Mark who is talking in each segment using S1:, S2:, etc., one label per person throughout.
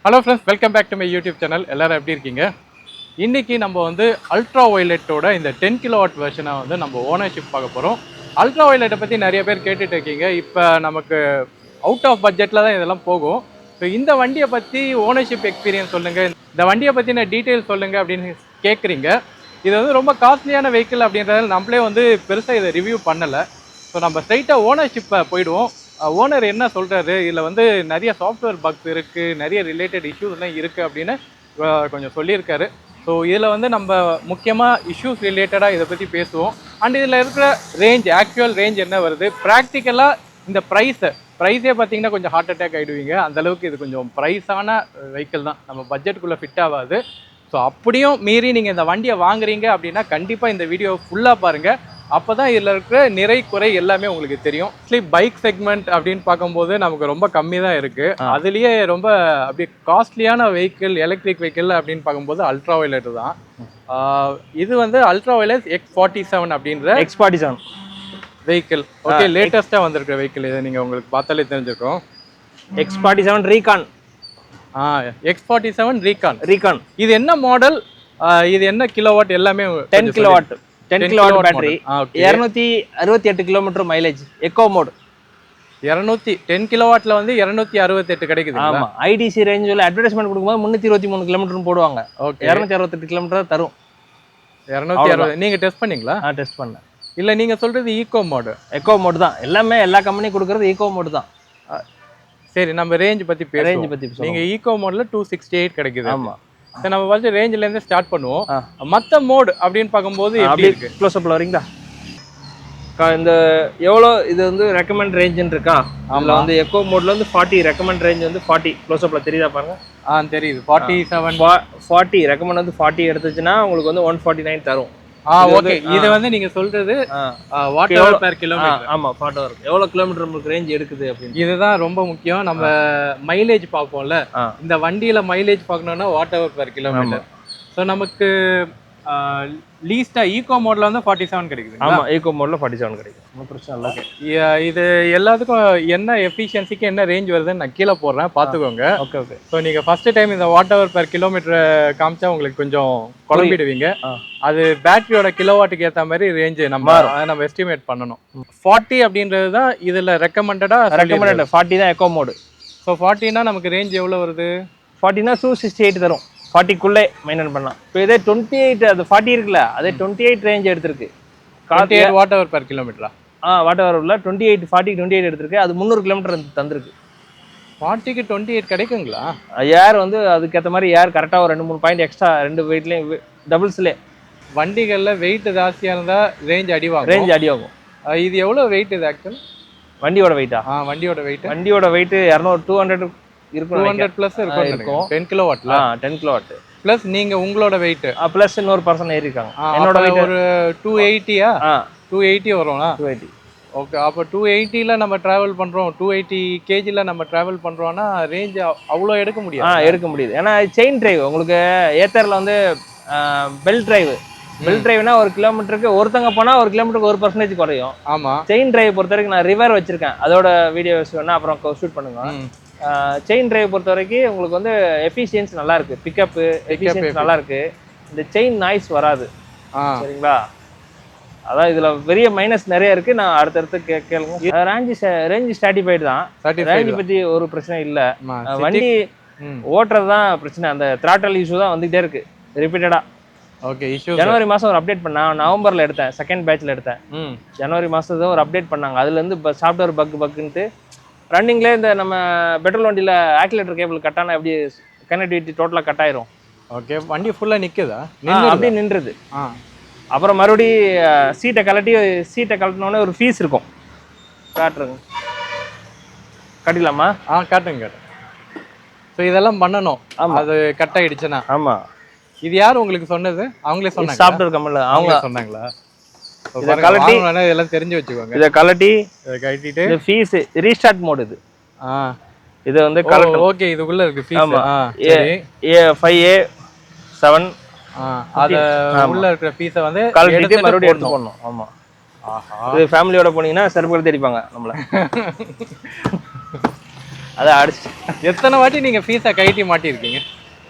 S1: Hello friends, welcome back to my YouTube channel. எல்லாரும் எப்படி இருக்கீங்க? இன்றைக்கி நம்ம வந்து அல்ட்ரா வயலட்டோட இந்த 10 கிலோவாட் வெர்ஷனை வந்து நம்ம ஓனர்ஷிப் பார்க்க போகிறோம். அல்ட்ரா வயலட்டை பற்றி நிறைய பேர் கேட்டுட்டு இருக்கீங்க. இப்போ நமக்கு அவுட் ஆஃப் பட்ஜெட்டில் தான் இதெல்லாம் போகும். ஸோ இந்த வண்டியை பற்றி ஓனர்ஷிப் எக்ஸ்பீரியன்ஸ் சொல்லுங்கள், இந்த வண்டியை பற்றின டீட்டெயில் சொல்லுங்கள் அப்படின்னு கேட்குறீங்க. இது வந்து ரொம்ப காஸ்ட்லியான வெஹிக்கிள் அப்படின்றதால நம்மளே வந்து பெருசாக இதை ரிவ்யூ பண்ணலை. ஸோ நம்ம ஸ்ட்ரைட்டாக ஓனர்ஷிப்பை போயிடுவோம். ஓனர் என்ன சொல்கிறாரு, இதில் வந்து நிறைய சாஃப்ட்வேர் பக்ஸ் இருக்குது, நிறைய ரிலேட்டட் இஷ்யூஸ்லாம் இருக்குது அப்படின்னு கொஞ்சம் சொல்லியிருக்காரு. ஸோ இதில் வந்து நம்ம முக்கியமாக இஷ்யூஸ் ரிலேட்டடாக இதை பற்றி பேசுவோம். அண்ட் இதில் இருக்கிற ரேஞ்ச், ஆக்சுவல் ரேஞ்ச் என்ன வருது, ப்ராக்டிக்கலாக இந்த ப்ரைஸே பார்த்தீங்கன்னா கொஞ்சம் ஹார்ட் அட்டாக் ஆகிடுவீங்க. அந்தளவுக்கு இது கொஞ்சம் ப்ரைஸான வெஹிக்கிள் தான், நம்ம பட்ஜெட்டுக்குள்ளே ஃபிட் ஆகாது. ஸோ அப்படியும் மீறி நீங்கள் இந்த வண்டியை வாங்குறீங்க அப்படின்னா கண்டிப்பாக இந்த வீடியோ ஃபுல்லாக பாருங்கள். அப்போ தான் இதில் இருக்கிற நிறை குறை எல்லாமே உங்களுக்கு தெரியும். ஆக்சுவலி பைக் செக்மெண்ட் அப்படின்னு பார்க்கும்போது நமக்கு ரொம்ப கம்மி தான் இருக்குது. அதுலேயே ரொம்ப அப்படி காஸ்ட்லியான வெஹிக்கிள், எலக்ட்ரிக் வெஹிக்கிள் அப்படின்னு பார்க்கும்போது அல்ட்ரா வயலட் தான். இது வந்து அல்ட்ரா வயலட் X47 அப்படின்ற
S2: X47
S1: வெஹிக்கிள். ஓகே, லேட்டஸ்ட்டாக வந்திருக்கிற வெஹிக்கிள். இதை நீங்கள் உங்களுக்கு பார்த்தாலே தெரிஞ்சிருக்கும்.
S2: X47 ரீகான்.
S1: X47 ரீகான். இது என்ன மாடல், இது என்ன கிலோவாட், எல்லாமே
S2: 10 kilowatt 10 kilowatt battery, 268 kilometre mileage, eco mode.
S1: 10 கிலோவாட்ல வந்து 268 கிடைக்குது.
S2: ஆமா, ஐடிசி ரேஞ்சில் அட்வர்டைஸ்மெண்ட் கொடுக்கும்போது 323 கிலோமீட்டர் போடுவாங்க. ஓகே, 268 கிலோமீட்டர் தரும்.
S1: 260. நீங்க டெஸ்ட் பண்ணீங்களா?
S2: டெஸ்ட் பண்ணேன்.
S1: இல்ல, நீங்க சொல்றது ஈகோ மோட்.
S2: எக்கோ மோட் தான் எல்லாமே, எல்லா கம்பெனியும் கொடுக்கறது ஈகோ மோட் தான்.
S1: சரி, நம்ம ரேஞ்ச் பத்தி பேசுவோம். நீங்க ஈகோ மோட்ல 268 கிடைக்குது. ஆமா, சரி, நம்ம வந்து ரேஞ்சில இருந்து ஸ்டார்ட் பண்ணுவோம். மற்ற மோட் அப்படின்னு பார்க்கும்போது எப்படி இருக்கு?
S2: க்ளோஸ் அப்ல வரீங்களா? இந்த எவ்வளோ இது வந்து ரெக்கமெண்ட் ரேஞ்சுன்னு இருக்கா? அதில் வந்து எக்கோ மோட்ல வந்து 40 ரெக்கமெண்ட் ரேஞ்ச் வந்து 40. க்ளோஸ் அப்ல தெரியுதா பாருங்க.
S1: தெரியுது. 47
S2: 40 ரெக்கமெண்ட் வந்து 40 எடுத்துச்சுன்னா உங்களுக்கு வந்து 149 தரும்.
S1: ஓகே, இது வந்து நீங்க சொல்றது வாட் ஹவர் பெர் கிலோமீட்டர்.
S2: ஆமா, வாட் ஹவர் எவ்வளவு கிலோமீட்டர் உங்களுக்கு ரேஞ்ச் எடுக்குது அப்படின்னு.
S1: இதுதான் ரொம்ப முக்கியம். நம்ம மைலேஜ் பார்ப்போம்ல, இந்த வண்டியில மைலேஜ் பார்க்கணும்னா what hour per kilometre. So நமக்கு லீஸ்டா ஈகோ மோட்ல வந்து 47 கிடைக்குது.
S2: ஆமா, ஈகோ மோட்ல 47 கிடைக்கும். ஒன்றும் பிரச்சனை இல்லை.
S1: இது எல்லாத்துக்கும் என்ன எஃபிஷியன்சிக்கு என்ன ரேஞ்ச் வருதுன்னு நான் கீழே போடுறேன், பார்த்துக்கோங்க.
S2: Okay okay.
S1: ஸோ நீங்கள் ஃபர்ஸ்ட் டைம் இந்த வாட் ஹவர் பெர் கிலோமீட்டர் காமிச்சா உங்களுக்கு கொஞ்சம் குழம்பிடுவீங்க. அது பேட்டரியோட கிலோவாட்டுக்கு ஏற்ற மாதிரி ரேஞ்சு நம்ம எஸ்டிமேட் பண்ணணும். 40 அப்படின்றது தான் இதில் ரெக்கமெண்டட்
S2: 40 தான் எக்கோ மோடு.
S1: ஸோ 40னா நமக்கு ரேஞ்ச் எவ்வளோ வருது?
S2: 40னா 268 தரும். 40க்குள்ளே மெயின்டைன் பண்ணலாம். இப்போ இதே 28, அது 40 இருக்குல்ல, அதே 28 ரேஞ்ச் எடுத்திருக்கு.
S1: 28 வாட் ஹவர் பெர் கிலோமீட்டரா?
S2: வாட் ஹவர் உள்ள 28, 40 28 எடுத்திருக்கு. அது 300 கிலோமீட்டர் தந்திருக்கு.
S1: 40க்கு 28 கிடைக்குங்களா?
S2: ஏர் வந்து அதுக்கேற்ற மாதிரி ஏர் கரெக்டாக ஒரு 2-3 பாயிண்ட் எக்ஸ்ட்ரா, 2 வெயிட்லேயும் டபுள்ஸ்லேயே.
S1: வண்டிகளில் வெயிட் ஜாஸ்தியாக இருந்தால் ரேஞ்ச் அடிவாகும். இது எவ்வளோ வெயிட் இது ஆக்சுவல்?
S2: வண்டியோட வெயிட்டா?
S1: வண்டியோட வெயிட்
S2: 200 இருக்கும்.
S1: 200 ப்ளஸ் இருக்கும். 10 கிலோவாட்ல
S2: 10 கிலோவாட்
S1: ப்ளஸ் நீங்கள் உங்களோட வெயிட்
S2: ப்ளஸ் இன்னொரு பர்சன் ஏறி இருக்காங்க.
S1: என்னோட வெயிட் ஒரு 280. 280 வரும்னா
S2: 280.
S1: ஓகே, அப்போ 280ல நம்ம ட்ராவல் பண்ணுறோம், 280 kgல நம்ம ட்ராவல் பண்ணுறோன்னா ரேஞ்ச் அவ்வளோ எடுக்க முடியாது.
S2: ஏன்னா செயின் டிரைவ் உங்களுக்கு ஏத்தரில் வந்து பெல்ட் டிரைவ்னா ஒரு கிலோமீட்டருக்கு ஒருத்தங்க போனால் ஒரு கிலோமீட்டருக்கு 1% குறையும்.
S1: ஆமாம்,
S2: செயின் டிரைவ் பொறுத்த வரைக்கும் நான் ரிவர் வச்சிருக்கேன், அதோட வீடியோஸ் வேணா அப்புறம் ஷூட் பண்ணுங்க. செயின் டிரைவ் பொறுத்த வரைக்கும் உங்களுக்கு வந்து எஃபிஷியன்ஸ் நல்லா இருக்கு, பிக்கப் எஃபிஷியன்ஸ் நல்லா இருக்கு. இந்த செயின் நாய்ஸ் வராது. சரிங்களா? அதான் இதுல பெரிய மைனஸ் நிறைய இருக்கு. நான் அடுத்தடுத்து கேளுங்க. ரேஞ்ச் ஸ்டாட்டிஃபைடு தான். ரேஞ்ச் பத்தி ஒரு பிரச்சனை இல்லை. வண்டி ஓட்டுறது தான் பிரச்சனை. அந்த த்ராட்டல் இஷ்யூ தான் வந்துகிட்டே இருக்கு ரிப்பீட்டடா.
S1: ஓகே, இஷ்யூ
S2: ஜனவரி மாதம் ஒரு அப்டேட் பண்ணாங்க. நவம்பரில் எடுத்தேன், செகண்ட் பேட்ச்ல எடுத்தேன். ஜனவரி மாதம் ஒரு அப்டேட் பண்ணாங்க. அதுலேருந்து இப்போ சாஃப்ட்வேர் பக்குன்ட்டு ரன்னிங்லேயே இந்த நம்ம பெட்ரோல் வண்டியில் ஆக்சிலேட்டர் கேபிள் கட்டானா எப்படி கனெக்டிவிட்டி டோட்டலாக கட் ஆயிரும்.
S1: ஓகே, வண்டி ஃபுல்லாக நிற்குதா?
S2: அப்படியே நின்றுது. அப்புறம் மறுபடி சீட்டை கழட்டினோடனே ஒரு ஃபீஸ் இருக்கும். காட்டுறேங்க, கட்டிடலாமா?
S1: காட்டுங்க. ஸோ இதெல்லாம் பண்ணணும். அது கட் ஆகிடுச்சுன்னா?
S2: ஆமாம்.
S1: இது யார் உங்களுக்கு சொன்னது? அவங்களே சொன்னாங்க?
S2: சாஃப்ட்வேர் கம்பெனியில் அவங்க சொன்னாங்களா?
S1: இதெல்லாம் தெரிஞ்சு வச்சுக்கோங்க.
S2: இதை கழட்டிட்டு ஃபீஸ் ரீஸ்டார்ட் மோட். இது வந்து
S1: ஓகே, இதுக்குள்ள இருக்கு ஃபீஸ்.
S2: ஆமா, A5A7
S1: அத உள்ள இருக்கிற ஃபீஸை வந்து
S2: கழட்டிட்டு மறுபடியும் எடுத்து போடணும். ஆமா, இது ஃபேமிலியோட போனீங்கன்னா செருப்புகள் தேடிப்பாங்க நம்மள. அதை அடிச்சு
S1: எத்தனை வாட்டி நீங்க ஃபீஸை கைட்டி மாட்டியிருக்கீங்க?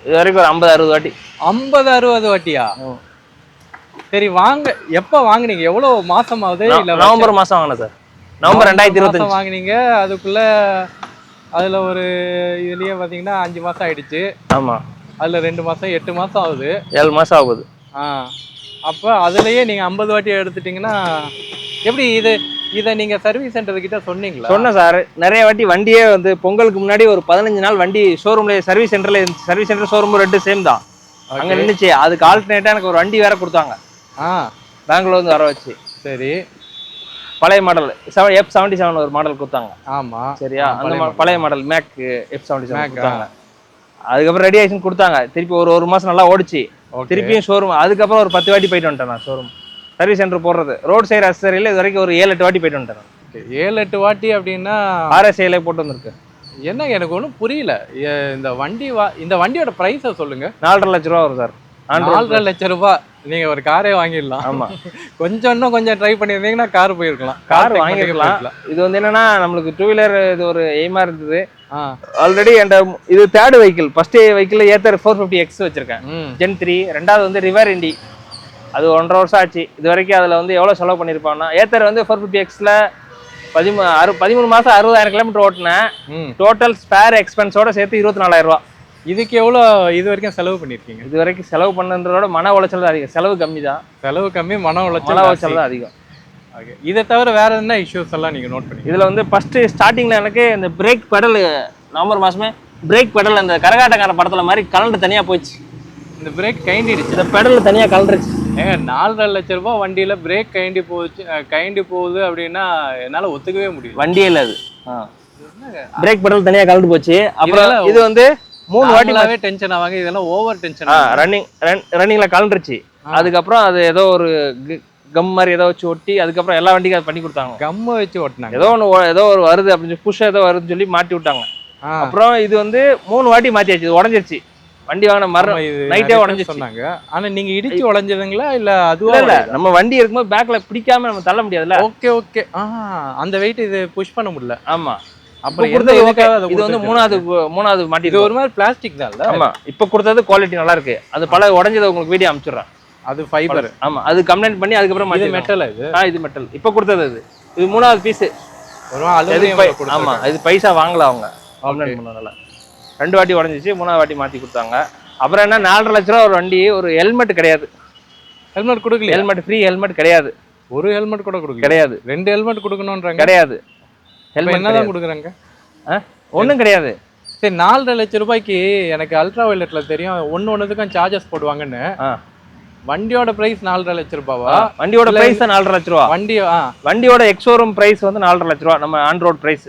S2: இது வரைக்கும் ஒரு 50-60 வாட்டி.
S1: 50-60 வாட்டியா? சரி, எப்ப வாங்குனீங்க? எவ்வளவு மாசம் ஆகுது? இல்ல
S2: நவம்பர் மாசம் வாங்கினேன் சார். நவம்பர் 2025
S1: வாங்குனீங்க. அதுக்குள்ள அதுல ஒரு இதுலயே பாத்தீங்கன்னா 5 மாசம் ஆயிடுச்சு.
S2: ஆமா.
S1: அதுல 2 மாசம் 8 மாசம் ஆகுது.
S2: 7 மாசம் ஆகுது.
S1: அப்ப அதுலயே நீங்க 50 வாட்டி எடுத்துட்டீங்கன்னா எப்படி இதை நீங்க சர்வீஸ் சென்டர் கிட்ட சொன்னீங்களா?
S2: சொன்னேன் சார். நிறைய வாட்டி வண்டியே வந்து பொங்கலுக்கு முன்னாடி ஒரு 15 நாள் வண்டி ஷோரூம்ல சர்வீஸ் சென்டர் ஷோரூம் 2 சேம் தான் அங்க நின்னுச்சு. அதுக்கு ஆல்டர்னேட்டா எனக்கு ஒரு வண்டி வேற கொடுத்தாங்க. பெங்களூர்ல இருந்து வர வச்சு.
S1: சரி,
S2: பழைய மாடல் F77 ஒரு மாடல் கொடுத்தாங்க.
S1: ஆமா,
S2: சரியா? அந்த பழைய மாடல் மேக் F77 கொடுத்தாங்க. அதுக்கப்புறம் ரெடி ஆக்ஷன் கொடுத்தாங்க. திருப்பி ஒரு மாசம் நல்லா ஓடிச்சு. திருப்பியும் ஷோரூம். அதுக்கப்புறம் ஒரு 10 வாட்டி போயிட்டு வந்துட்டேன் நான் ஷோரூம் சர்வீஸ் சென்டர் போடுறது. ரோட் சைடு அசரியில் இது வரைக்கும் ஒரு 7-8 வாட்டி போயிட்டு வந்துட்டேன்.
S1: 7-8 வாட்டி அப்படின்னா
S2: RSA போட்டு வந்திருக்கு.
S1: என்ன எனக்கு ஒன்றும் புரியல. இந்த வண்டியோட பிரைஸை சொல்லுங்க.
S2: 4.5 லட்ச ரூபா வரும் சார்.
S1: 4.5 லட்ச ரூபாய் நீங்க ஒரு காரே வாங்கிடலாம்.
S2: ஆமா,
S1: இன்னும் கொஞ்சம் ட்ரை பண்ணியிருந்தீங்கன்னா கார் போயிருக்கலாம்.
S2: கார் வாங்கிருக்கலாம். இது வந்து என்னன்னா நம்மளுக்கு 2 வீலர் இது ஒரு எய்மா இருந்தது. ஆல்ரெடி இது 3rd vehicle. First vehicle Ather 450X வச்சிருக்கேன், Gen 3. ரெண்டாவது வந்து ரிவர் இண்டி. அது 1.5 வருஷம் ஆச்சு. இது வரைக்கும் அதுல வந்து எவ்வளவு செலவு பண்ணிருப்பான்னா, ஏத்தர் வந்து 450Xல 13 மாசம் 60,000 கிலோமீட்டர் ஓட்டினேன். டோட்டல் ஸ்பேர் எக்ஸ்பென்ஸோட சேர்த்து 24,000 ரூபா.
S1: இதுக்கு எவ்வளோ இது வரைக்கும் செலவு பண்ணியிருக்கீங்க?
S2: இது வரைக்கும் செலவு பண்ணன்றதோட மன உளைச்சல் தான் அதிகம். செலவு கம்மி தான்.
S1: செலவு கம்மி, மன உளைச்சல் தான்
S2: அதிகம்.
S1: ஓகே, இதை தவிர வேற என்ன இஷ்யூஸ் எல்லாம் நீங்க நோட் பண்ணி?
S2: இதுல வந்து ஃபர்ஸ்ட் ஸ்டார்டிங்ல எனக்கு இந்த பிரேக் பெடல் நவம்பர் மாசமே பிரேக் பெடல் அந்த கரகாட்டக்கார படத்துல மாதிரி கலண்டு தனியா போயிடுச்சு.
S1: இந்த பிரேக் கைண்டிடுச்சு.
S2: இந்த பெடல் தனியா கலண்டுருச்சு.
S1: ஏங்க 4.5 லட்ச ரூபாய் வண்டியில பிரேக் கைண்டி போகுது அப்படின்னா என்னால ஒத்துக்கவே முடியும்.
S2: வண்டியே இல்ல அது. பிரேக் பெடல் தனியா கலண்டு போச்சு. அப்புறம் இது வந்து 3 வாட்டிலாவே
S1: டென்ஷன் ஆவாங்க. இதெல்லாம் ஓவர் டென்ஷன்.
S2: ரன்னிங்ல கலண்டுருச்சு. அதுக்கப்புறம் அது ஏதோ ஒரு கம் மாதிரி ஏதோ வச்சு ஒட்டி அதுக்கப்புறம் எல்லா வண்டிக்கும் அது பண்ணி கொடுத்தாங்க.
S1: கம்மை வச்சு ஒட்டினாங்க.
S2: ஏதோ ஒரு வருது அப்படின்னு புஷ் ஏதோ வருதுன்னு சொல்லி மாட்டி விட்டாங்க. அப்புறம் இது வந்து 3 வாட்டி மாத்தியாச்சு. இது உடஞ்சிருச்சு. வண்டி வாங்கின மரம் நைட்டே உடஞ்சிச்சு சொன்னாங்க.
S1: ஆனா நீங்க இடிச்சு உடஞ்சதுங்களா இல்ல அதுவா?
S2: இல்ல, நம்ம வண்டி இருக்கும்போது பேக்ல பிடிக்காம நம்ம தள்ள முடியாதுல்ல.
S1: ஓகே. அந்த வெயிட் இது புஷ் பண்ண முடியல.
S2: ஆமா.
S1: அப்புறம்
S2: இது வந்து மூணாவது மாட்டி.
S1: இது ஒரு மாதிரி பிளாஸ்டிக் தான்.
S2: ஆமா, இப்ப கொடுத்தது குவாலிட்டி நல்லா இருக்கு. அது பல உடஞ்சது உங்களுக்கு வீடியோ அனுப்பிச்சுடுறேன்.
S1: அது ஃபைபர்.
S2: ஆமா, அது கம்ப்ளைண்ட் பண்ணி அதுக்கப்புறம்
S1: இது மெட்டல்.
S2: இது மெட்டல். இப்ப கொடுத்தது இது 3வது பீஸ். ஆமா, இது பைசா வாங்கல அவங்க கம்ப்ளைண்ட் பண்ணனால. 2 வாட்டி உடஞ்சிச்சு. 3வது வாட்டி மாத்தி கொடுத்தாங்க. அப்புறம் என்ன 4.5 லட்ச ரூபா ஒரு வண்டி. ஒரு ஹெல்மெட் கிடையாது.
S1: ஹெல்மெட் கொடுக்கல.
S2: ஹெல்மெட் ஃப்ரீ ஹெல்மெட் கிடையாது.
S1: ஒரு ஹெல்மெட் கூட கொடுக்கல.
S2: கிடையாது.
S1: 2 ஹெல்மெட் கொடுக்கணும்ன்றாங்க.
S2: கிடையாது.
S1: ஹெல்மெட் என்னதான் கொடுக்குறாங்க?
S2: ஒன்றும் கிடையாது.
S1: சரி, 4.5 லட்ச ரூபாய்க்கு எனக்கு அல்ட்ரா வயலட்ல தெரியும் ஒன்னொன்னுக்கும் சார்ஜஸ் போடுவாங்கன்னு. வண்டியோட பிரைஸ் 4.5 லட்ச ரூபாவா?
S2: வண்டியோட பிரைஸ் 4.5 லட்ச ரூபா. வண்டியோட எக்ஸோரூம் பிரைஸ் வந்து 4.5 லட்ச ரூபா. நம்ம on road price.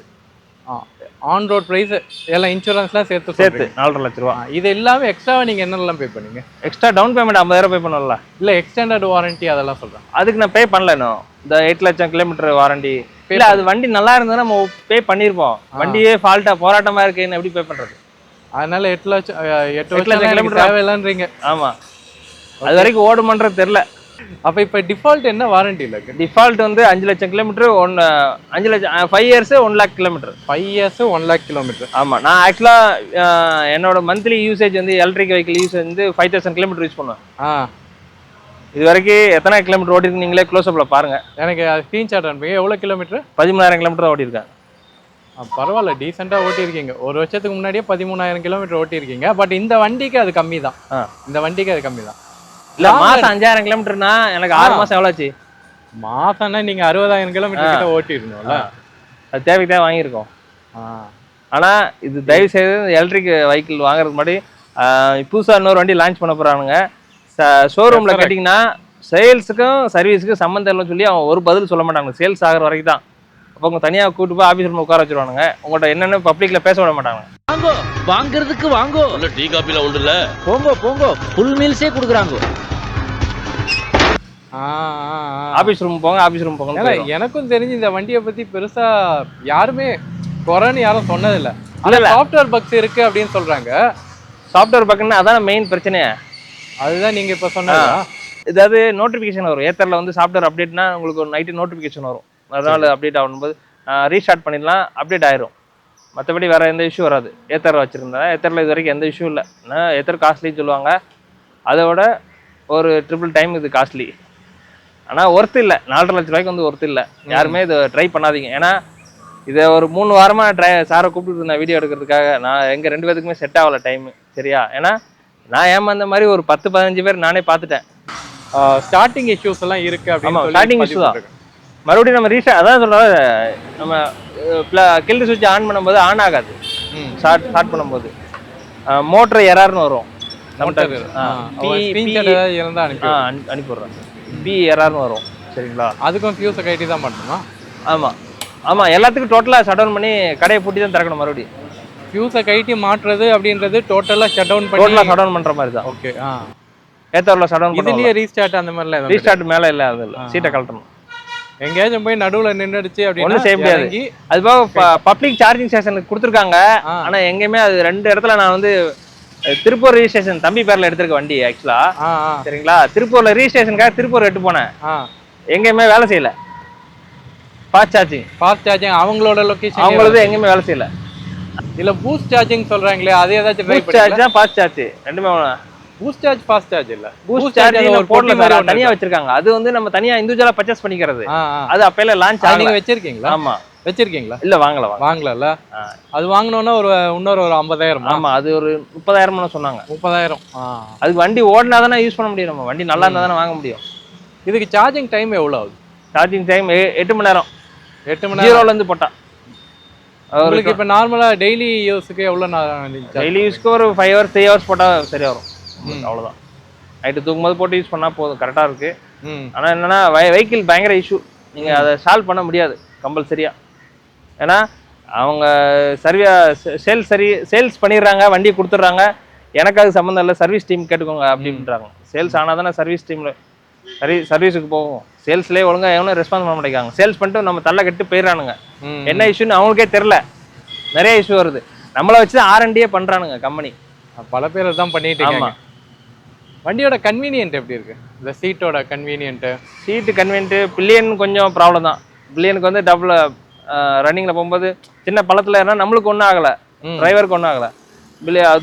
S1: On road price எல்லாம் இன்சூரன்ஸ்லாம் சேர்த்து
S2: 4.5 லட்ச ரூபா.
S1: இது எல்லாமே எக்ஸ்ட்ராவா நீங்க என்னெல்லாம் பே பண்ணீங்க?
S2: எக்ஸ்ட்ரா டவுன் பேமெண்ட் 50,000 பே பண்ணல.
S1: இல்ல எக்ஸ்டெண்டட் வாரண்டி அதெல்லாம் சொல்றேன்.
S2: அதுக்கு நான் பே பண்ணல. இன்னும் இந்த 8 லட்சம் கிலோமீட்டர் வாரண்டி இல்ல. அது வண்டி நல்லா இருந்தா நம்ம பே பண்ணிருப்போம். வண்டியே ஃபால்ட்டா போராட்டமா இருக்குன்னு எப்படி பே பண்றது?
S1: அதனால 8 லட்சம் கிலோமீட்டர் தேவையில்லைன்றீங்க.
S2: ஆமா, அது வரைக்கும் ஓடுமன்றது தெரியல.
S1: அப்ப இப்ப டிஃபால்ட் என்ன வாரண்டி இருக்கு?
S2: டிஃபால்ட் வந்து 5 லட்சம் கிலோமீட்டர் 5 லட்சம் 5 years 1 lakh kilometre.
S1: 5 years 1 lakh kilometre.
S2: ஆமா, நான் ஆக்சுவலா என்னோட மந்த்லி யூசேஜ் வந்து எலக்ட்ரிக் வெஹிக்கிள் யூசேஜ் வந்து 5000 கிலோமீட்டர் யூஸ் பண்ணுவேன். இது வரைக்கும் எத்தனை கிலோமீட்டர் ஓடி இருக்கு நீங்களே க்ளோஸ் அப்ல பாருங்க.
S1: எனக்கு ஸ்கிரீன்ஷாட் அனுப்புங்க. எவ்வளவு கிலோமீட்டர்?
S2: 13,000 கிலோமீட்டர் ஓடி இருக்கேன்.
S1: பரவாயில்ல, டீசெண்டா ஓட்டி இருக்கீங்க. ஒரு வருஷத்துக்கு முன்னாடியே 13,000 கிலோமீட்டர் ஓட்டி இருக்கீங்க. பட் இந்த வண்டிக்கு அது கம்மி தான். இந்த வண்டிக்கு அது கம்மி தான்.
S2: இல்ல, மாசம் 5,000 கிலோமீட்டர்னா எனக்கு 6 மாசம் எவ்வளவு ஆச்சு?
S1: மாசம்னா நீங்க 60,000 கிலோமீட்டர் கிட்ட ஓட்டி இருக்கணும்ல.
S2: அது தேவைக்கு தான் வாங்கியிருக்கோம். ஆனா இது தயவு செய்து எலக்ட்ரிக் வெஹிக்கிள் வாங்குறதுக்கு முன்னாடி புதுசா இன்னொரு வண்டி லான்ச் பண்ண போறானுங்க. ஷோரூம்ல கேட்டீங்கன்னா சேல்ஸுக்கும் சர்வீஸுக்கும் சம்மந்தம் இல்லைன்னு சொல்லி அவன் ஒரு பதில் சொல்ல மாட்டாங்க. சேல்ஸ் ஆகிற வரைக்கும் தான். அப்போ உங்க தனியாக கூட்டு போய் ஆஃபீஸ் ரூம் உட்கார வச்சிருவானுங்க. உங்கள்கிட்ட என்னென்ன பப்ளிக்ல பேச விட மாட்டாங்க.
S3: வாங்கோ வாங்குறதுக்கு வாங்கோ.
S4: டீ காபில ஒன்று இல்ல.
S3: போங்கோ ஃபுல் மீல்ஸே கொடுக்குறாங்க.
S2: ஆஃபீஸ் ரூம் போங்க.
S1: எனக்கும் தெரிஞ்சு இந்த வண்டியை பத்தி பெருசா யாருமே குறைன்னு யாரும் சொன்னதில்லை. ஆனால் சாஃப்ட்வேர் பக்ஸ் இருக்கு அப்படின்னு சொல்றாங்க.
S2: சாஃப்ட்வேர் பக்னா அதான் மெயின் பிரச்சனையே.
S1: அதுதான் நீங்க இப்ப சொன்னதா?
S2: ஏதாவது நோட்டிஃபிகேஷன் வரும். ஏத்தர்ல வந்து சாஃப்ட்வேர் அப்டேட்னா உங்களுக்கு ஒரு நைட்டு நோட்டிஃபிகேஷன் வரும். அதனால அப்டேட் ஆகும்போது ரீஸ்டார்ட் பண்ணிடலாம், அப்டேட் ஆயிரும். மற்றபடி வேறு எந்த இஷ்யூ வராது. ஏத்தர் வச்சுருந்தேன். ஏத்தரில் இது வரைக்கும் எந்த இஷ்யூ இல்லை. ஆனால் ஏத்தர் காஸ்ட்லின்னு சொல்லுவாங்க, அதோட ஒரு ட்ரிபிள் டைம் இது காஸ்ட்லி. ஆனால் ஒர்த்து இல்லை. 4.5 லட்ச ரூபாய்க்கு வந்து ஒர்த்து இல்லை. யாருமே இதை ட்ரை பண்ணாதீங்க. ஏன்னா இதை ஒரு 3 வாரமாக சாரை கூப்பிட்டு இருந்தேன் வீடியோ எடுக்கிறதுக்காக. நான் எங்கள் 2 பேத்துக்குமே செட் ஆகலை டைமு. சரியா? ஏன்னா நான் ஏமாந்த மாதிரி ஒரு 10-15 பேர் நானே பார்த்துட்டேன்.
S1: ஸ்டார்டிங் இஷ்யூஸ் எல்லாம் இருக்கு அப்படின்னு
S2: ஸ்டார்டிங் இஷ்யூ தான். மறுபடியும் நம்ம ரீஸ்டார்ட் அதான் சொல்கிறோம், நம்ம கில்டு சுவிட்ச் ஆன் பண்ணும்போது ஆன் ஆகாது. ஸ்டார்ட் பண்ணும்போது மோட்டர் எரர்னு வரும். அனுப்பிடுறேன் பி எரர்னு வரும். சரிங்களா?
S1: அதுக்கும் ஃபியூஸை கட்டி தான் பண்ணணுமா?
S2: ஆமாம் ஆமாம், எல்லாத்துக்கும் டோட்டலாக ஷட் டவுன் பண்ணி கடையை பூட்டி தான் திறக்கணும். மறுபடியும்
S1: ஃபியூஸை கைட்டி மாற்றுறது அப்படின்றது டோட்டலாக ஷட் டவுன் பண்ணி
S2: டோட்டலாக ஷட் டவுன் பண்ணுற மாதிரி தான்.
S1: ஓகே.
S2: ஏத்தரில் ஷட் டவுன்
S1: இதுலேயே ரீஸ்டார்ட் அந்த மாதிரிலாம்
S2: ரீஸ்டார்ட் மேலே இல்லை. அது இல்லை, சீட்டை கழட்டணும்.
S1: எங்கேயாச்சும் போய் நடுவில் நின்றுடுச்சு அப்படின்னு
S2: ஒன்றும் செய்ய முடியாது. அது போக பப்ளிக் சார்ஜிங் ஸ்டேஷனுக்கு கொடுத்துருக்காங்க. ஆனால் எங்கேயுமே அது 2 இடத்துல நான் வந்து திருப்பூர் ரிஜிஸ்ட்ரேஷன் தம்பி பேரில் எடுத்திருக்க வண்டி ஆக்சுவலா. சரிங்களா? திருப்பூரில் ரிஜிஸ்ட்ரேஷனுக்காக திருப்பூர் எட்டு போனேன். எங்கேயுமே வேலை செய்யல. ஃபாஸ்ட் சார்ஜிங் அவங்களோட லொகேஷன் அவங்களது எங்கேயுமே வேலை செய்யல.
S1: இல்ல பூஸ்ட் சார்ஜிங் சொல்றாங்களே, அது ஏதாச்சும் ட்ரை
S2: பண்ணி சார்ஜ் தான் ஃபாஸ்ட் சார்ஜ் ரெண்டுமே.
S1: பூஸ்ட் சார்ஜ் ஃபாஸ்ட் சார்ஜ் இல்ல,
S2: பூஸ்ட் சார்ஜ் ஒரு போர்ட்ல தனியா வச்சிருக்காங்க. அது வந்து நம்ம தனியா இண்டிவிஜுவலா பர்ச்சேஸ் பண்ணிக்கிறது. அது அப்பையில லான்ச் ஆகல.
S1: நீங்க வச்சிருக்கீங்களா?
S2: ஆமா
S1: வச்சிருக்கீங்களா?
S2: இல்ல வாங்கல.
S1: அது வாங்கணும்னா ஒரு இன்னொரு 50,000.
S2: ஆமா, அது ஒரு 30,000 சொன்னாங்க.
S1: 30,000.
S2: அதுக்கு வண்டி ஓடினா தானே யூஸ் பண்ண முடியும். நம்ம வண்டி நல்லா இருந்தா தானே வாங்க முடியும்.
S1: இதுக்கு சார்ஜிங் டைம் எவ்வளவு ஆகுது?
S2: சார்ஜிங் டைம் 8 மணி நேரம்.
S1: 8 மணி நேரம்
S2: ஜீரோல இருந்து போட்டா.
S1: உங்களுக்கு இப்போ நார்மலா டெய்லி யூஸ்க்கு எவ்வளவு நேரம்?
S2: டெய்லி யூஸ்க்கு ஒரு 5 hours 3 hours போட்டா சரியா வரும். அவ்வளவுதான். நைட்டு தூங்கும்போது போட்டு யூஸ் பண்ணா போதும், கரெக்டா இருக்கு. ஆனா என்னன்னா வெஹிக்கிள் பயங்கர இஷ்யூ. நீங்க அதை சால்வ் பண்ண முடியாது கம்பல்சரியா. ஏன்னா அவங்க சேல்ஸ் பண்ணிடுறாங்க, வண்டியை கொடுத்துட்றாங்க. எனக்கு அது சம்மந்தம் இல்லை, சர்வீஸ் டீம் கேட்டுக்கோங்க அப்படின்றாங்க. சேல்ஸ் ஆனால் தானே சர்வீஸ் டீம்ல சர்வீஸுக்கு போகும். சேல்ஸ்லேயே ஒழுங்கா எவனும் ரெஸ்பான்ஸ் பண்ண மாட்டேங்காங்க. சேல்ஸ் பண்ணிட்டு நம்ம தள்ள கட்டு போயிடறானுங்க. என்ன இஷ்யூன்னு அவங்களுக்கே தெரில. நிறைய இஷ்யூ வருது. நம்மளை வச்சு தான் R&D பண்றானுங்க கம்பெனி.
S1: பல பேர் தான் பண்ணிட்டு இருக்காங்க. வண்டியோட கன்வீனியன்ட் எப்படி இருக்கு? இந்த சீட்டோட கன்வீனியன்ட்? சீட்டு
S2: கன்வீனியன்ட் பில்லியன் கொஞ்சம் ப்ராப்ளம் தான். பில்லியனுக்கு வந்து டபுள் ரன்னிங்ல போகும்போது சின்ன பள்ளத்துல ஏன்னா நம்மளுக்கு ஒன்றும் ஆகலை, டிரைவருக்கு ஒன்றும் ஆகலை.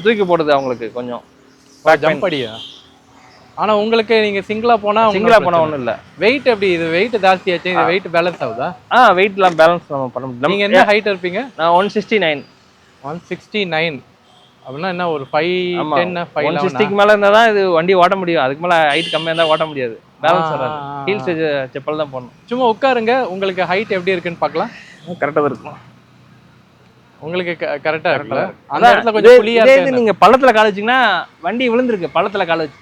S2: தூக்கி போடுது அவங்களுக்கு கொஞ்சம்
S1: ஜம்ப் அடியா. ஆனா உங்களுக்கு நீங்க சிங்கிளா போனா
S2: ஒன்றும் இல்லை.
S1: வெயிட் எப்படி? இது வெயிட் ஜாஸ்தியாச்சு, இது வெயிட் பேலன்ஸ் ஆகுதா?
S2: வெயிட்லாம் பேலன்ஸ் நம்ம பண்ண முடியும்.
S1: நீங்க என்ன ஹைட் இருப்பீங்க?
S2: நான் 169.
S1: 169 அப்படின்னா என்ன ஒரு 5'10"
S2: 160க்கு மேல இருந்தா தான் இது வண்டி ஓட்ட முடியும். அதுக்கு மேல ஹைட் கம்மியா இருந்தா ஓட்ட முடியாது. பேலன்ஸ் வராது. ஹீல்ஸ் செப்பல் தான் போடணும்.
S1: சும்மா உட்காருங்க, உங்களுக்கு ஹைட் எப்படி இருக்குன்னு பார்க்கலாம்.
S2: கரெக்டா இருக்கும்.
S1: உங்களுக்கு கரெக்டா இருக்குல்ல? அந்த இடத்துல கொஞ்சம் புளியா இருக்கு.
S2: நீங்க பள்ளத்துல கால் வச்சீங்கன்னா வண்டி விழுந்திருக்கு. பள்ளத்துல கால் வச்சு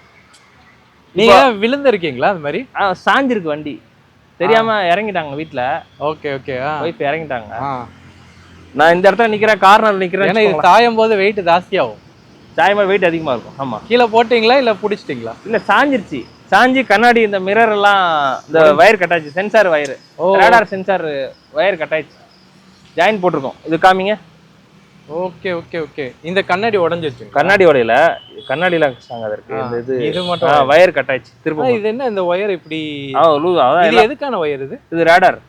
S1: நீங்க விழுந்திருக்கீங்களா? அது மாதிரி
S2: சாஞ்சிருக்கு வண்டி. தெரியாம இறங்கிட்டாங்க வீட்டுல.
S1: ஓகே.
S2: ஒய்ஃப் இறங்கிட்டாங்க. நான் இந்த இடத்துல நிக்கிறேன், கார்னர் நிக்கிறேன்.
S1: ஏன்னா இது சாயும் போது வெயிட் ஜாஸ்தியாகும்.
S2: சாயும் வெயிட் அதிகமா இருக்கும். ஆமா.
S1: கீழே போட்டீங்களா இல்ல புடிச்சிட்டீங்களா?
S2: இல்ல, சாஞ்சிருச்சு. சாஞ்சி கண்ணாடி இந்த மிரர் எல்லாம் இந்த வயர் கட்டாச்சு. Sensor wire, radar sensor wire கட்டாச்சு. ஜாயின் போட்டிருக்கோம். இது காமிங்க.
S1: ஓகே. இந்த கண்ணாடி உடைஞ்சிருச்சு?
S2: கண்ணாடி உடையல, கண்ணாடியில சாங்காத இருக்கு. இந்த இது மட்டும் வயர் கட்டாச்சு. திரும்ப
S1: இது என்ன இந்த வயர் இப்படி?
S2: இது
S1: எதுக்கான வயர் இது?
S2: இது ரேடார்.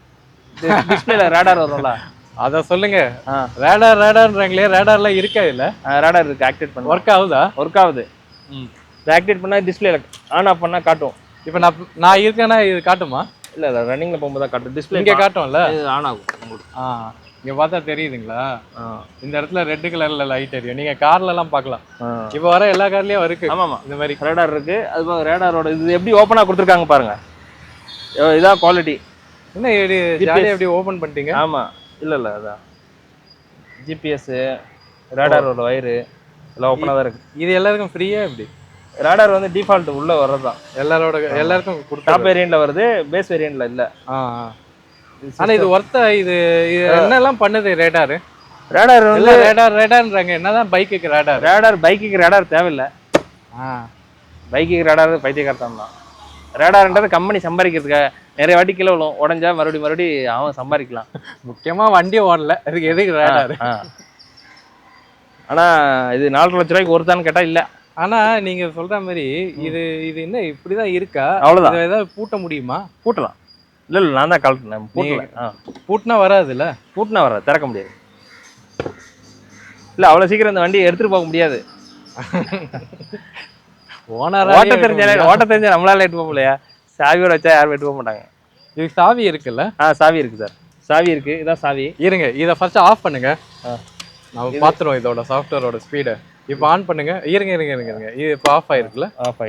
S2: டிஸ்பிளேல ரேடார் வரும்ல,
S1: அத சொல்லுங்க. ரேடார்ன்றாங்களே, ரேடார்லாம் இருக்கா? இல்ல
S2: ரேடார் இருக்கு. ஆக்டிவேட் பண்ண
S1: ஒர்க் ஆகுதா?
S2: ஒர்க் ஆகுது. ஆக்டிவேட் பண்ணா டிஸ்பிளேல ஆன் ஆஃப் பண்ணா காட்டும்.
S1: இப்போ நான் இருக்கேன்னா இது காட்டுமா?
S2: இல்ல ரன்னிங்ல போகும்போது தான் காட்டும். டிஸ்பிளே
S1: இங்க காட்டும்ல,
S2: இது ஆன் ஆகும் உங்களுக்கு.
S1: இங்க பார்த்தா தெரியுதுங்களா? இந்த இடத்துல ரெட் கலர்ல லைட் எரியும். நீங்க கார்ல எல்லாம் பார்க்கலாம். இப்போ வர எல்லா கார்லயும் இருக்கு.
S2: ஆமாமா,
S1: இந்த மாதிரி
S2: ரேடார் இருக்கு. அது போக ரேடாரோட இது எப்படி ஓபனா கொடுத்துருக்காங்க பாருங்க. இதான் குவாலிட்டி.
S1: என்ன ஜாலியா எப்படி ஓபன் பண்ணிட்டீங்க?
S2: ஆமா, இல்ல அதான் ஜிபிஎஸ் ரேடாரோட வயரு எல்லாம் ஓப்பனா தான் இருக்கு.
S1: இது எல்லாருக்கும் ஃப்ரீயா எப்படி?
S2: ரேடார் வந்து டிஃபால்ட் உள்ள வர்றதுதான்.
S1: எல்லாருக்கும்
S2: டாப் வேரியன்ட்ல வருது, பேஸ் வேரியன்ட்ல இல்ல.
S1: ஆனா இது இது என்னெல்லாம் பண்ணுது ரேடார்?
S2: ரேடார் வந்து
S1: ரேடார்ன்றாங்க. என்னதான் பைக்குக்கு ரேடார்?
S2: பைக்குக்கு ரேடார் தேவையில்லை. பைக்குக்கு ரேடார் பைத்தியக்காரத்தான் தான். ரேடார்ன்றது கம்பெனி சம்பாதிக்கிறதுக்காக. நிறைய வாட்டி கீழே விழும், உடஞ்சா மறுபடியும் அவன் சம்பாதிக்கலாம்.
S1: முக்கியமா வண்டி ஓடல, அதுக்கு எதுக்கு ரேடார்?
S2: ஆனா இது 4 லட்ச ரூபாய்க்கு ஒருத்தான்னு கேட்டா இல்ல.
S1: ஆனா நீங்க சொல்ற மாதிரி இது என்ன இப்படிதான் இருக்கா?
S2: அவ்வளவுதான்.
S1: ஏதாவது பூட்ட முடியுமா?
S2: பூட்டலாம். இல்ல நான் தான் கழட்டினேன். பூட்டினா
S1: வராதுல்ல?
S2: பூட்டினா வராது, திறக்க முடியாது. இல்லை அவ்வளோ சீக்கிரம் இந்த வண்டியை எடுத்துகிட்டு போக முடியாது.
S1: ஓனர்
S2: ஓட்ட தெரிஞ்சா நம்மளால எடுத்து போக முடியலையா? சாவியோட வச்சா யாரும் எடுத்து போக மாட்டாங்க.
S1: இதுக்கு சாவி இருக்குல்ல?
S2: சாவி இருக்குது சார், சாவி இருக்குது. இதான் சாவி.
S1: இருங்க, இதை ஃபர்ஸ்ட் ஆஃப் பண்ணுங்க. நம்ம பார்த்துருவோம் இதோட சாஃப்ட்வேரோட ஸ்பீடை. இப்போ ஆன் பண்ணுங்க. இருங்க இது இப்போ ஆஃப் ஆயிருக்குல்ல?
S2: ஆஃப்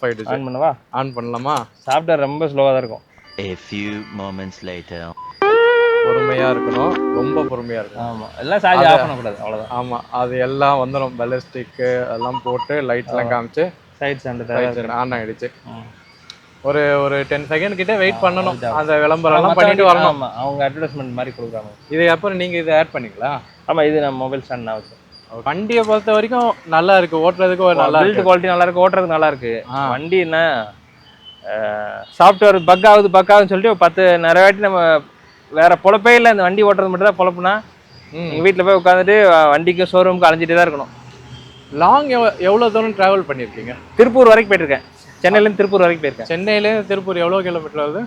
S2: ஆயிடுச்சு. ஆன் பண்ணவா?
S1: ஆன் பண்ணலாமா?
S2: சாஃப்ட்வேர் ரொம்ப ஸ்லோவாக தான் இருக்கும்.
S4: A few moments later.
S1: பொறுமையா இருக்கணும், ரொம்ப பொறுமையா இருக்கணும்.
S2: ஆமாம், எல்லாம் சார்ஜ் ஆஃப் பண்ணக்கூடாது, அவ்வளோதான்.
S1: ஆமாம், அது எல்லாம் வந்துடும். பெலஸ்டிக்கு எல்லாம் போட்டு லைட்லாம் காமிச்சு
S2: சைட் ஸ்டாண்ட்
S1: ஆன் ஆயிடுச்சு. ஒரு 10 செகண்ட் கிட்ட வெயிட் பண்ணணும். அந்த விளம்பரம் எல்லாம் பண்ணிட்டு வரணும்.
S2: அவங்க அட்வர்டைஸ்மெண்ட் மாதிரி கொடுக்குறாங்க.
S1: இது அப்புறம் நீங்க இதை ஆட் பண்ணீங்களா?
S2: ஆமாம், இது நம்ம மொபைல் ஸ்டாண்ட் நான் வச்சேன்.
S1: வண்டியை பொறுத்த வரைக்கும் நல்லா இருக்கு, ஓட்டுறதுக்கு நல்லா
S2: பில்ட் குவாலிட்டி நல்லா இருக்கு, ஓட்டுறதுக்கு நல்லா இருக்கு. வண்டி என்ன சாஃப்ட்வேர் பக் ஆகுதுன்னு சொல்லிட்டு 10 நிறைய வாட்டி நம்ம வேற பொழப்பே இல்லை. இந்த வண்டி ஓட்டுறது மட்டும் தான் பொழப்புனா எங்கள் வீட்டில் போய் உட்காந்துட்டு வண்டிக்கு ஷோரூமுக்கு அலைஞ்சிட்டே தான் இருக்கணும்.
S1: லாங் எவ்வளோ தூரம் ட்ராவல் பண்ணியிருக்கீங்க?
S2: திருப்பூர் வரைக்கும் போயிட்டுருக்கேன். சென்னையிலேருந்து திருப்பூர் வரைக்கும் போயிருக்கேன்.
S1: சென்னையிலேருந்து திருப்பூர் எவ்வளோ கிலோமீட்டர் ஆகுது?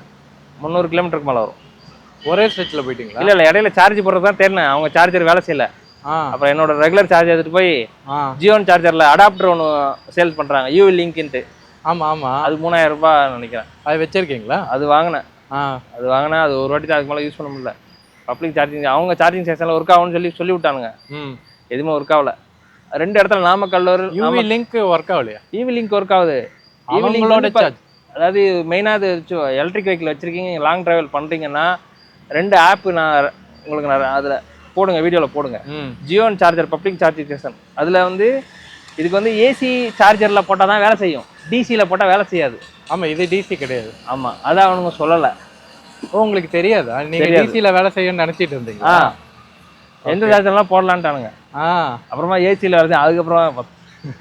S2: 300 கிலோமீட்டருக்கு மேலே வரும்.
S1: ஒரே ஸ்ட்ரெச்சில் போயிட்டீங்களா?
S2: இல்லை, இடையில சார்ஜ் போடுறது தான் தேடினேன். அவங்க சார்ஜர் வேலை செய்யல. அப்புறம் என்னோட ரெகுலர் சார்ஜ் எடுத்துட்டு போய் ஜியோன் சார்ஜரில் அடாப்டர் ஒன்று சேல்ஸ் பண்ணுறாங்க, யூவி லிங்க்ன்ட்டு.
S1: ஆமாம், அது
S2: 3000 ரூபாய் நினைக்கிறேன்.
S1: அது வச்சிருக்கீங்களா?
S2: அது வாங்கினேன். அது ஒரு வாட்டி தான், அதுக்கு மேலே யூஸ் பண்ண முடியல. பப்ளிக் சார்ஜிங் அவங்க சார்ஜிங் ஸ்டேஷனில் ஒர்க் ஆகும்னு சொல்லி விட்டானுங்க. எதுவுமே ஒர்க் ஆகல. 2 இடத்துல நாமக்கல்
S1: யூவி லிங்க் ஒர்க் ஆகலையா?
S2: யூவி லிங்க் ஒர்க் ஆகுது. யூவி லிங்க் அதாவது மெயினாக அது எலக்ட்ரிக் வெஹிக்கிள் வச்சுருக்கீங்க, லாங் ட்ராவல் பண்ணுறீங்கன்னா 2 ஆப் நான் உங்களுக்கு அதில் போடுங்க, வீடியோவில் போடுங்க. Zion charger public charging station. அதில் இதுக்கு ஏசி சார்ஜரில் போட்டால் தான் வேலை செய்யும், டிசியில் போட்டால் வேலை செய்யாது.
S1: ஆமாம், இது டிசி கிடையாது.
S2: ஆமாம், அதான் அவனுங்க சொல்லலை.
S1: உங்களுக்கு தெரியாதா? நீங்கள் டிசியில் வேலை செய்யணும்னு நினச்சிட்டு இருந்தீங்க?
S2: எந்த சார்ஜர்லாம் போடலான்ட்டானுங்க. அப்புறமா ஏசியில் வருது. அதுக்கப்புறம்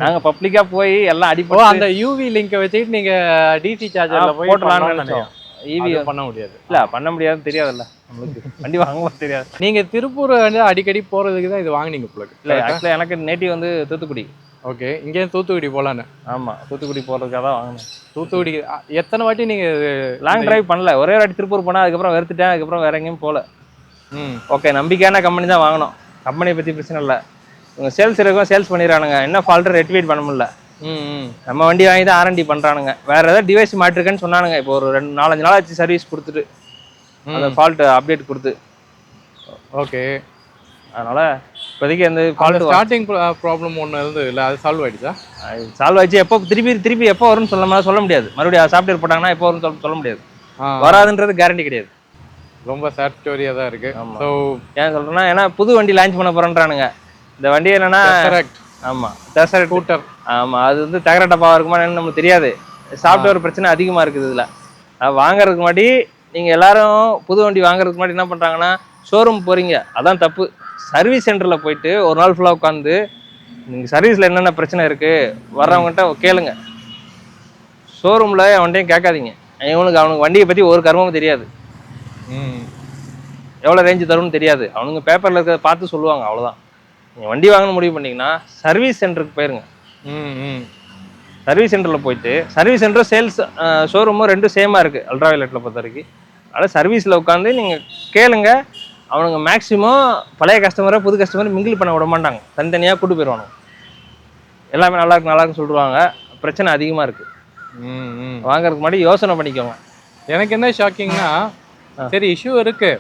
S2: நாங்கள் பப்ளிக்காக போய் எல்லாம் அடிப்போம்.
S1: அந்த யூவி லிங்கை வச்சுக்கிட்டு நீங்கள் டிசி சார்ஜரில் போய்
S2: போட்டலான்னு நினைச்சோம்.
S1: ஈவி பண்ண முடியாது.
S2: இல்லை, பண்ண முடியாதுன்னு தெரியாதுல்ல நம்மளுக்கு. வண்டி வாங்கும்போது தெரியாது.
S1: நீங்கள் திருப்பூர் அடிக்கடி போகிறதுக்கு தான் இது வாங்கினீங்க உங்களுக்கு?
S2: இல்லை, ஆக்சுவலாக எனக்கு நேட்டிவ் தூத்துக்குடி.
S1: ஓகே, இங்கேயும் தூத்துக்குடி போகலான்னு?
S2: ஆமாம், தூத்துக்குடி போகிறதுக்காக தான் வாங்கினேன்.
S1: தூத்துக்குடி எத்தனை வாட்டி நீங்கள்
S2: லாங் டிரைவ் பண்ணல, ஒரே வாட்டி திருப்பூர் போனால் அதுக்கப்புறம் வெறுத்துட்டேன். அதுக்கப்புறம் வேற எங்கேயும் போகல. ஓகே, நம்பிக்கையான கம்பெனி தான் வாங்கினோம். கம்பெனியை பற்றி பிரச்சனை இல்லை. இவங்க சேல்ஸ் இருக்கும், சேல்ஸ் பண்ணிடுறானுங்க. என்ன ஃபால்ட்டு ரெக்டிஃபை பண்ண முடியல. நம்ம வண்டி வாங்கி தான் ஆர்என்டி பண்ணுறானுங்க. வேறு ஏதாவது டிவைஸ் மாட்டிருக்கேன்னு சொன்னானுங்க. இப்போ ஒரு 4-5 நாள் ஆச்சு சர்வீஸ் கொடுத்துட்டு, அந்த ஃபால்ட்டு அப்டேட் கொடுத்து.
S1: ஓகே,
S2: அதனால் இப்போதைக்கு அந்த ஃபால்ட்டு
S1: ஸ்டார்டிங் ப்ராப்ளம் ஒன்று இருந்தது இல்லை, அது சால்வ் ஆகிடுச்சா?
S2: சால்வ் ஆயிடுச்சு. எப்போ திருப்பி எப்போ வரும்னு சொல்ல முடியாது. மறுபடியும் சாஃப்ட்வேர் போட்டாங்கன்னா எப்போ வரும்னு சொல்ல முடியாது. வராதுன்றது கேரண்டி கிடையாது.
S1: ரொம்ப சேட் ஸ்டோரியாக தான் இருக்குது. ஸோ
S2: ஏன் சொல்கிறேன்னா, ஏன்னா புது வண்டி லான்ச் பண்ண போகிறேன்றானுங்க. இந்த வண்டி என்னன்னா, ஆமாம், டெசர்ட் ஸ்கூட்டர். ஆமாம், அது தகர டப்பாவாக இருக்குமான்னு நமக்கு தெரியாது. சாஃப்ட்வேர் பிரச்சனை அதிகமாக இருக்குது இதில். வாங்குறதுக்கு முன்னாடி நீங்கள் எல்லாரும் புது வண்டி வாங்குறதுக்கு முன்னாடி என்ன பண்ணுறாங்கன்னா, ஷோரூம் போகிறீங்க, அதான் தப்பு. சர்வீஸ் சென்டரில் போயிட்டு ஒரு நாள் ஃபுல்லாக உட்காந்து நீங்கள் சர்வீஸில் என்னென்ன பிரச்சனை இருக்குது வர்றவங்ககிட்ட கேளுங்க. ஷோரூமில் அவன்கிட்டையும் கேட்காதீங்க. அவனுக்கு வண்டியை பற்றி ஒரு கர்மமும் தெரியாது. எவ்வளோ ரேஞ்சு தரும்னு தெரியாது. அவனுங்க பேப்பரில் இருக்கிறத பார்த்து சொல்லுவாங்க, அவ்வளோதான். நீங்கள் வண்டி வாங்கணும் முடிவு பண்ணிங்கன்னா சர்வீஸ் சென்டருக்கு போயிருங்க. சர்வீஸ் சென்டரில் போயிட்டு, சர்வீஸ் சென்டர் சேல்ஸ் ஷோரூமும் ரெண்டும் சேமாக இருக்குது அல்ட்ரா வயலட்டில் பொறுத்த வரைக்கும். அதனால் சர்வீஸில் உட்காந்து நீங்கள் கேளுங்க. அவனுங்க மேக்ஸிமம் பழைய கஸ்டமரை புது கஸ்டமரை மிங்கிள் பண்ண விட மாட்டாங்க. தனித்தனியாக கூட்டு போயிடுவானுங்க. எல்லாமே நல்லா இருக்குன்னு சொல்லுவாங்க. பிரச்சனை அதிகமாக இருக்குது. வாங்கறதுக்கு முன்னாடி யோசனை பண்ணிக்கோங்க.
S1: எனக்கு என்ன ஷாக்கிங்னா, சரி இஷ்யூ இருக்கு,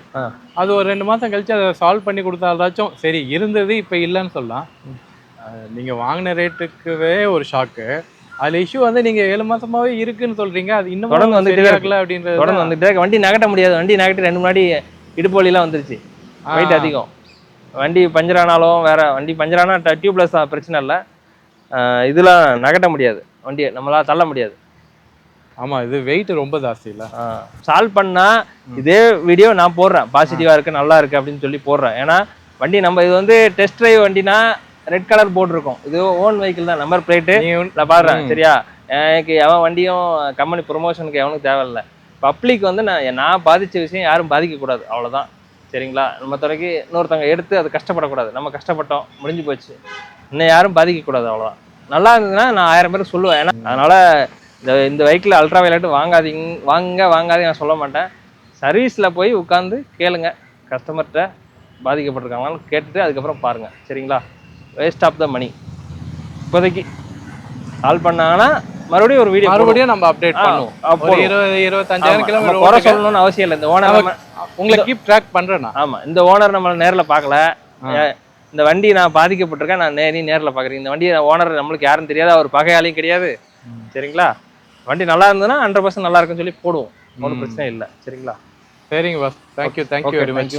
S1: அது ஒரு 2 மாதம் கழிச்சு அதை சால்வ் பண்ணி கொடுத்தாதாச்சும் சரி, இருந்தது இப்போ இல்லைன்னு சொல்லலாம். நீங்கள் வாங்கின ரேட்டுக்குவே ஒரு ஷாக்கு. அதில் இஷ்யூ நீங்கள் 7 மாதமாகவே இருக்குன்னு சொல்கிறீங்க. அது இன்னும்
S2: தொடர்ந்து வந்துட்டே
S1: இருக்கல அப்படின்றது.
S2: தொடர்ந்து வந்துட்டே இருக்கு. வண்டி நகட்ட முடியாது. வண்டி நகட்டி 2 முன்னாடி இடுப்பு வலிலாம் வந்துருச்சு. வெயிட் அதிகம். வண்டி பஞ்சர் ஆனாலும் வேற வண்டி பஞ்சர் ஆனால் டியூப்லெஸ் தான், பிரச்சனை இல்லை. இதெல்லாம் நகட்ட முடியாது, வண்டியை நம்மளால் தள்ள முடியாது.
S1: ஆமாம், இது வெயிட் ரொம்ப ஜாஸ்தி இல்லை.
S2: சால்வ் பண்ணால் இதே வீடியோ நான் போடுறேன், பாசிட்டிவாக இருக்குது நல்லா இருக்குது அப்படின்னு சொல்லி போடுறேன். ஏன்னா வண்டி நம்ம இது டெஸ்ட் ட்ரைவ் வண்டினா ரெட் கலர் போர்டு இருக்கும். இது ஓன் வெஹிக்கிள் தான், நம்பர் பிளேட்டு நான் பாடுறேன். சரியா, எனக்கு எவன் வண்டியும் கம்பெனி ப்ரொமோஷனுக்கு எவனுக்கு தேவையில்லை. பப்ளிக் நான் பாதித்த விஷயம் யாரும் பாதிக்கக்கூடாது, அவ்வளோதான். சரிங்களா, நம்ம துறைக்கு இன்னொருத்தவங்க எடுத்து அது கஷ்டப்படக்கூடாது. நம்ம கஷ்டப்பட்டோம், முடிஞ்சு போச்சு. இன்னும் யாரும் பாதிக்கக்கூடாது, அவ்வளோதான். நல்லா இருந்ததுன்னா நான் 1000 பேருக்கு சொல்லுவேன். ஏன்னா அதனால் இந்த வெஹிக்கிள் அல்ட்ரா வயலட் வாங்காதீங்க நான் சொல்ல மாட்டேன். சர்வீஸில் போய் உட்காந்து கேளுங்க, கஸ்டமர்கிட்ட பாதிக்கப்பட்டிருக்காங்களான்னு கேட்டுட்டு அதுக்கப்புறம் பாருங்கள். சரிங்களா? வேஸ்ட் ஆஃப் த மணி. இப்போதைக்கு கால் பண்ணாங்கன்னா மறுபடியும் ஒரு வீடியோ
S1: மறுபடியும் நம்ம அப்டேட் பண்ணுவோம். ஒரு 20-25,000 கிலோமீட்டர்
S2: குறை சொல்லணும்னு அவசியம் இல்லை. இந்த ஓனர்
S1: உங்களை கீப் ட்ராக் பண்றேன்.
S2: ஆமா, இந்த ஓனர் நம்மளை நேரில் பார்க்கல, இந்த வண்டி நான் பாதிக்கப்பட்டிருக்கேன், நான் நேரில் பார்க்குறேன். இந்த வண்டி ஓனர் நம்மளுக்கு யாரும் தெரியாது, அவர் பகையாலையும் கிடையாது. சரிங்களா? வண்டி நல்லா இருந்ததுன்னா 100% நல்லா இருக்குன்னு சொல்லி போடுவோம், ஒன்றும் பிரச்சனை இல்லை. சரிங்களா?
S1: சரிங்க பாஸ், தேங்க்யூ வெரி மச்.